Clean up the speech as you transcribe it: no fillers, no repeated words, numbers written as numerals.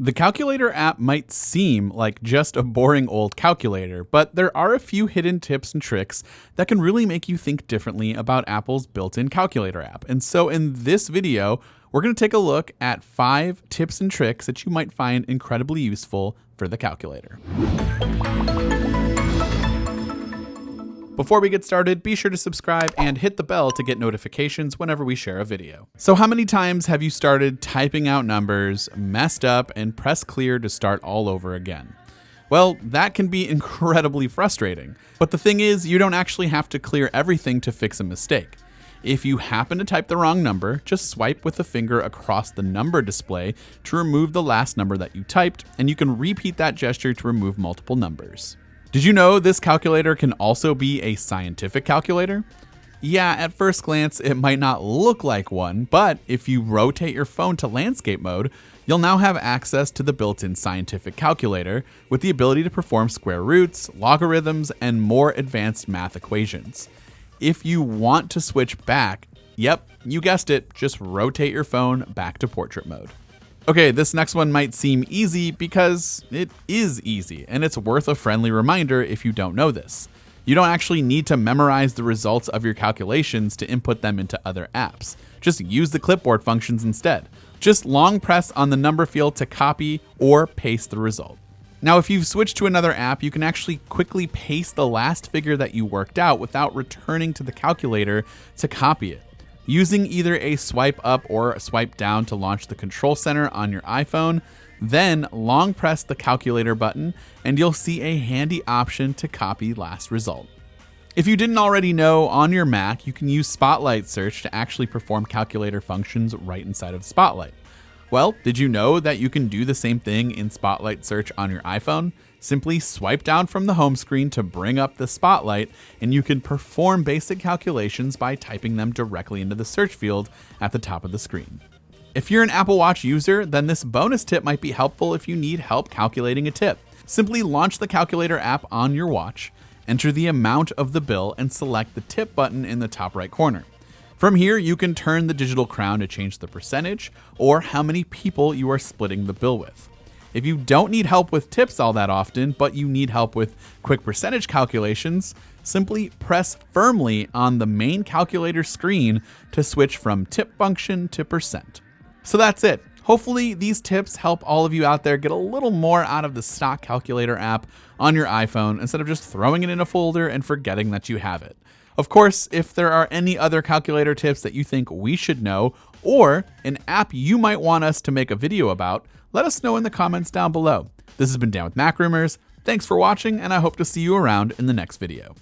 The calculator app might seem like just a boring old calculator, but there are a few hidden tips and tricks that can really make you think differently about Apple's built-in calculator app. And so in this video, we're going to take a look at 5 tips and tricks that you might find incredibly useful for the calculator. Before we get started, be sure to subscribe and hit the bell to get notifications whenever we share a video. So how many times have you started typing out numbers, messed up, and pressed clear to start all over again? Well, that can be incredibly frustrating. But the thing is, you don't actually have to clear everything to fix a mistake. If you happen to type the wrong number, just swipe with the finger across the number display to remove the last number that you typed, and you can repeat that gesture to remove multiple numbers. Did you know this calculator can also be a scientific calculator? Yeah, at first glance, it might not look like one, but if you rotate your phone to landscape mode, you'll now have access to the built-in scientific calculator with the ability to perform square roots, logarithms, and more advanced math equations. If you want to switch back, yep, you guessed it, just rotate your phone back to portrait mode. Okay, this next one might seem easy because it is easy, and it's worth a friendly reminder if you don't know this. You don't actually need to memorize the results of your calculations to input them into other apps. Just use the clipboard functions instead. Just long press on the number field to copy or paste the result. Now, if you've switched to another app, you can actually quickly paste the last figure that you worked out without returning to the calculator to copy it. Using either a swipe up or a swipe down to launch the control center on your iPhone, then long press the calculator button and you'll see a handy option to copy last result. If you didn't already know, on your Mac, you can use Spotlight Search to actually perform calculator functions right inside of Spotlight. Well, did you know that you can do the same thing in Spotlight Search on your iPhone? Simply swipe down from the home screen to bring up the Spotlight, and you can perform basic calculations by typing them directly into the search field at the top of the screen. If you're an Apple Watch user, then this bonus tip might be helpful if you need help calculating a tip. Simply launch the calculator app on your watch, enter the amount of the bill, and select the tip button in the top right corner. From here, you can turn the digital crown to change the percentage or how many people you are splitting the bill with. If you don't need help with tips all that often, but you need help with quick percentage calculations, simply press firmly on the main calculator screen to switch from tip function to percent. So that's it. Hopefully these tips help all of you out there get a little more out of the stock calculator app on your iPhone instead of just throwing it in a folder and forgetting that you have it. Of course, if there are any other calculator tips that you think we should know, or an app you might want us to make a video about, let us know in the comments down below. This has been Dan with MacRumors. Thanks for watching, and I hope to see you around in the next video.